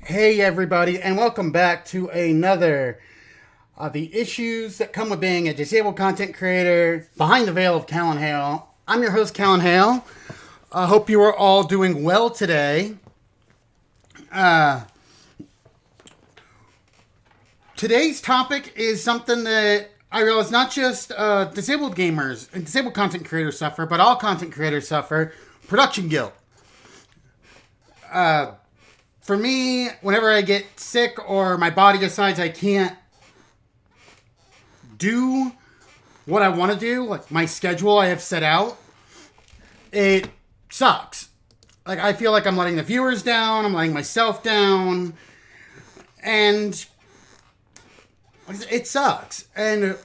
Hey everybody, and welcome back to another the issues that come with being a disabled content creator behind the veil of Kallen Hale. I'm your host, Kallen Hale. I hope you are all doing well today. Today's topic is something that I realize not just disabled gamers and disabled content creators suffer, but all content creators suffer production guilt. For me, whenever I get sick or my body decides I can't do what I want to do, like my schedule I have set out, it sucks. Like, I feel like I'm letting the viewers down, I'm letting myself down, and it sucks. And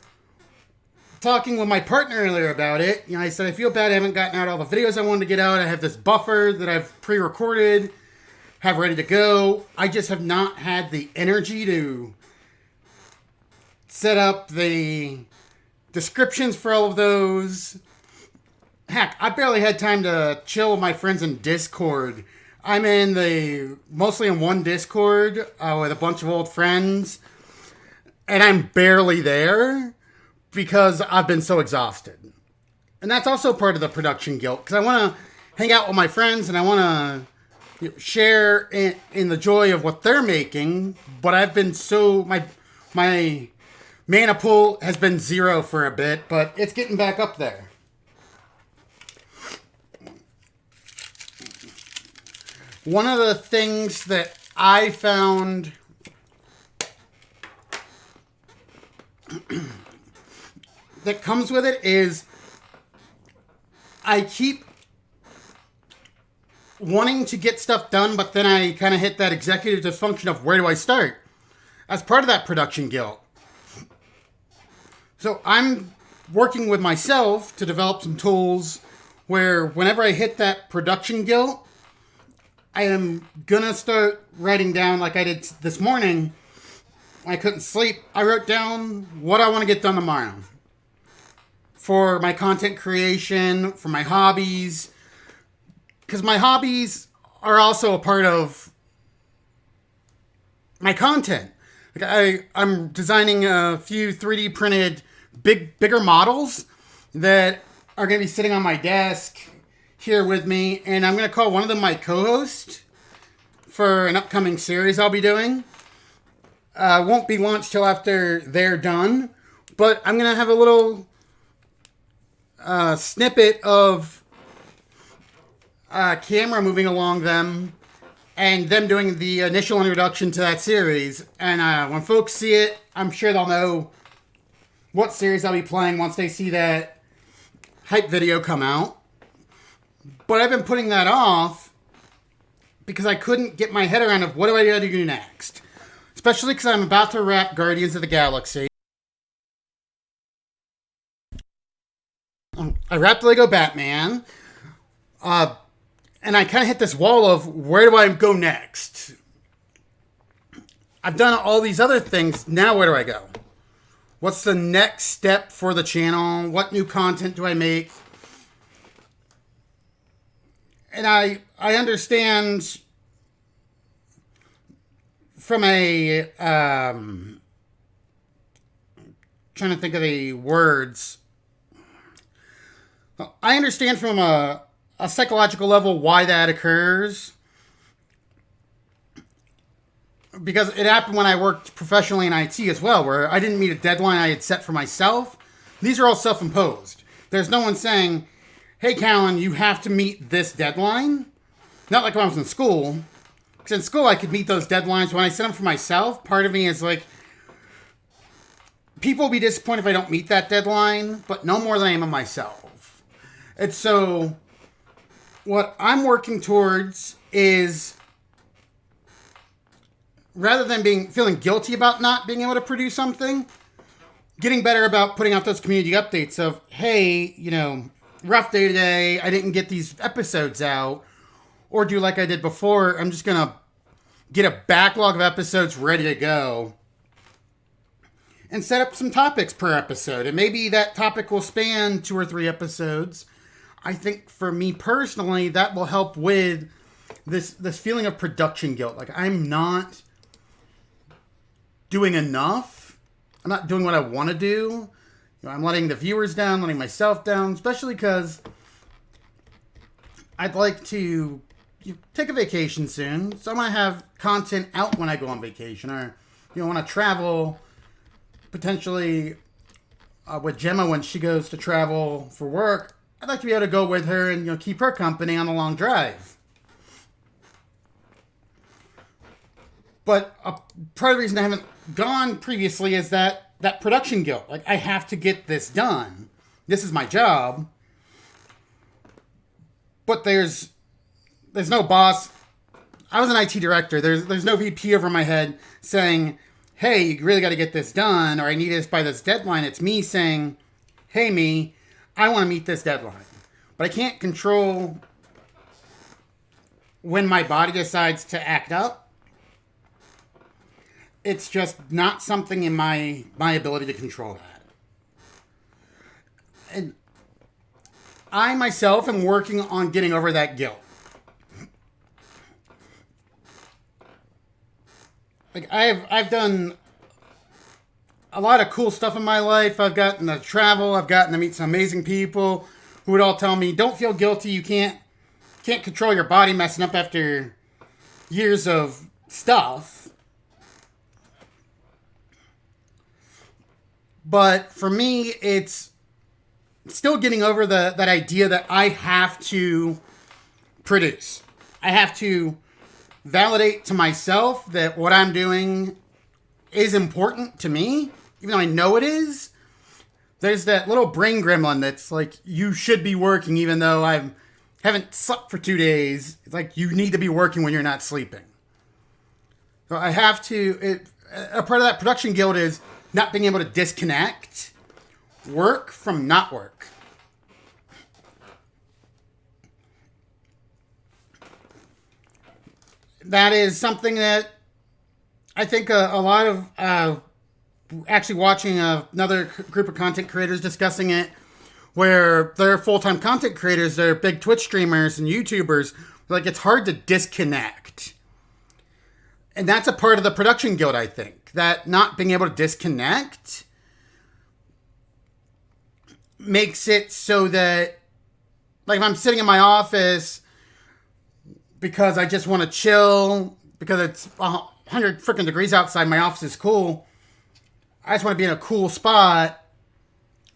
talking with my partner earlier about it, I said, I feel bad I haven't gotten out all the videos I wanted to get out. I have this buffer that I've pre-recorded, have ready to go. I just have not had the energy to set up the descriptions for all of those. Heck, I barely had time to chill with my friends in Discord. I'm mostly in one Discord with a bunch of old friends, and I'm barely there because I've been so exhausted. And that's also part of the production guilt, because I want to hang out with my friends and I want to share in the joy of what they're making, but I've been my mana pool has been zero for a bit, but it's getting back up there. One of the things that I found that comes with it is I keep wanting to get stuff done, but then I kind of hit that executive dysfunction of where do I start? As part of that production guilt. So I'm working with myself to develop some tools where whenever I hit that production guilt, I am gonna start writing down, like I did this morning. I couldn't sleep. I wrote down what I want to get done tomorrow. For my content creation, for my hobbies, because my hobbies are also a part of my content. Like I'm designing a few 3D printed bigger models that are going to be sitting on my desk here with me, and I'm going to call one of them my co-host for an upcoming series I'll be doing. Won't be launched till after they're done, but I'm going to have a little snippet of camera moving along them and them doing the initial introduction to that series. And when folks see it, I'm sure they'll know what series I'll be playing once they see that hype video come out. But I've been putting that off because I couldn't get my head around of what do I gotta do next. Especially because I'm about to wrap Guardians of the Galaxy. I wrapped Lego Batman. And I kind of hit this wall of where do I go next? I've done all these other things. Now where do I go? What's the next step for the channel? What new content do I make? And I understand from a trying to think of the words. I understand from a psychological level why that occurs, because it happened when I worked professionally in IT as well, where I didn't meet a deadline I had set for myself. These are all self-imposed. There's no one saying, hey, Kallen, you have to meet this deadline. Not like when I was in school, because in school I could meet those deadlines. When I set them for myself, part of me is like, people will be disappointed if I don't meet that deadline, but no more than I am of myself. And so what I'm working towards is, rather than feeling guilty about not being able to produce something, getting better about putting out those community updates of, hey, rough day today, I didn't get these episodes out, or do like I did before, I'm just going to get a backlog of episodes ready to go and set up some topics per episode. And maybe that topic will span 2 or 3 episodes. I think for me personally, that will help with this feeling of production guilt. Like I'm not doing enough. I'm not doing what I want to do. I'm letting the viewers down, letting myself down, especially because I'd like to take a vacation soon. So I want to have content out when I go on vacation, or want to travel potentially with Gemma when she goes to travel for work. I'd like to be able to go with her and keep her company on the long drive. But part of the reason I haven't gone previously is that production guilt. Like, I have to get this done. This is my job. But there's no boss. I was an IT director. There's no VP over my head saying, hey, you really got to get this done, or I need this by this deadline. It's me saying, hey, me, I want to meet this deadline. But I can't control when my body decides to act up. It's just not something in my ability to control that. And I myself am working on getting over that guilt. Like I've done a lot of cool stuff in my life. I've gotten to travel. I've gotten to meet some amazing people who would all tell me, don't feel guilty. You can't control your body messing up after years of stuff. But for me, it's still getting over that idea that I have to produce. I have to validate to myself that what I'm doing is important to me, even though I know it is. There's that little brain gremlin that's like, you should be working even though I haven't slept for 2 days. It's like, you need to be working when you're not sleeping. So I have to, a part of that production guilt is not being able to disconnect work from not work. That is something that I think a lot of, actually watching another group of content creators discussing it, where they're full-time content creators, they're big Twitch streamers and YouTubers, like it's hard to disconnect. And that's a part of the production guilt, I think. That not being able to disconnect makes it so that, like, if I'm sitting in my office because I just want to chill, because it's 100 freaking degrees outside, my office is cool. I just want to be in a cool spot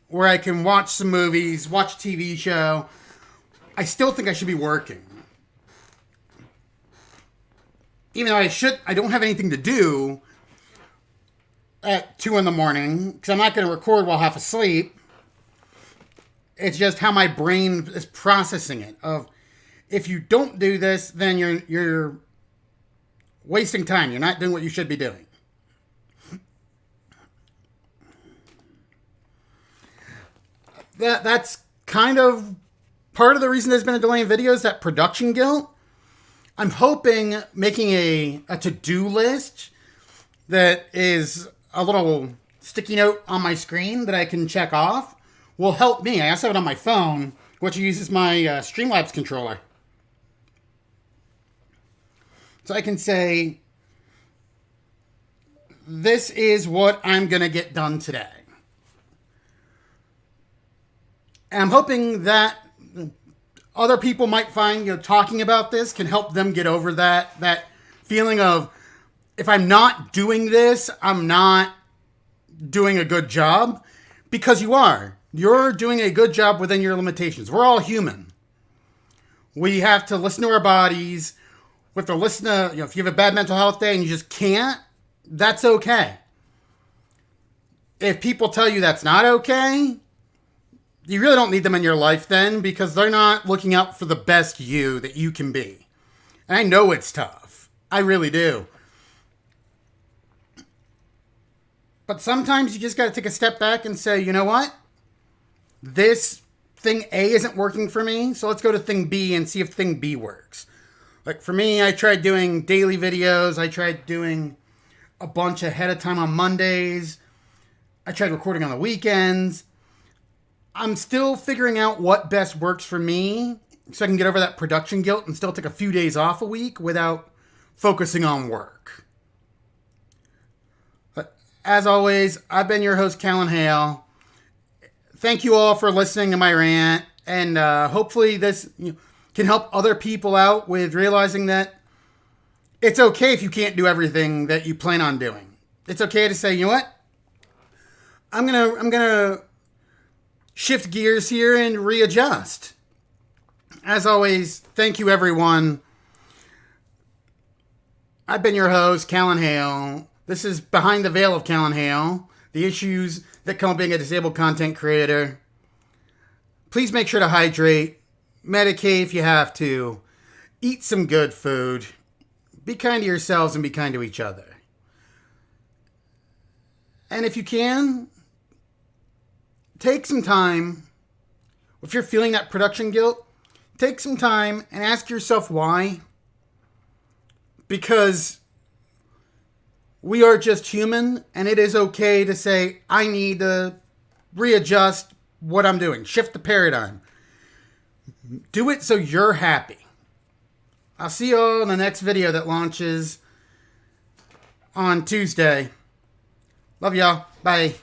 where I can watch some movies, watch a TV show. I still think I should be working. Even though I don't have anything to do at 2 a.m, because I'm not going to record while half asleep. It's just how my brain is processing it. Of, if you don't do this, then you're wasting time. You're not doing what you should be doing. That's kind of part of the reason there's been a delay in videos, that production guilt. I'm hoping making a to-do list that is a little sticky note on my screen that I can check off will help me. I also have it on my phone, which uses my Streamlabs controller. So I can say, this is what I'm going to get done today. And I'm hoping that other people might find, talking about this can help them get over that feeling of, if I'm not doing this, I'm not doing a good job. Because you are. You're doing a good job within your limitations. We're all human. We have to listen to our bodies. We have to listen to, if you have a bad mental health day and you just can't, that's okay. If people tell you that's not okay, you really don't need them in your life then, because they're not looking out for the best you that you can be. And I know it's tough. I really do. But sometimes you just got to take a step back and say, you know what? This thing A isn't working for me, so let's go to thing B and see if thing B works. Like for me, I tried doing daily videos. I tried doing a bunch ahead of time on Mondays. I tried recording on the weekends. I'm still figuring out what best works for me so I can get over that production guilt and still take a few days off a week without focusing on work. But as always, I've been your host, Kallen Hale. Thank you all for listening to my rant, and hopefully this can help other people out with realizing that it's okay if you can't do everything that you plan on doing. It's okay to say, you know what? I'm gonna shift gears here and readjust. As always, thank you everyone. I've been your host, Kallen Hale. This is Behind the Veil of Kallen Hale, the issues that come with being a disabled content creator. Please make sure to hydrate, medicate if you have to, eat some good food, be kind to yourselves and be kind to each other. And if you can, take some time, if you're feeling that production guilt, take some time and ask yourself why. Because we are just human, and it is okay to say, I need to readjust what I'm doing. Shift the paradigm. Do it so you're happy. I'll see you all in the next video that launches on Tuesday. Love y'all. Bye.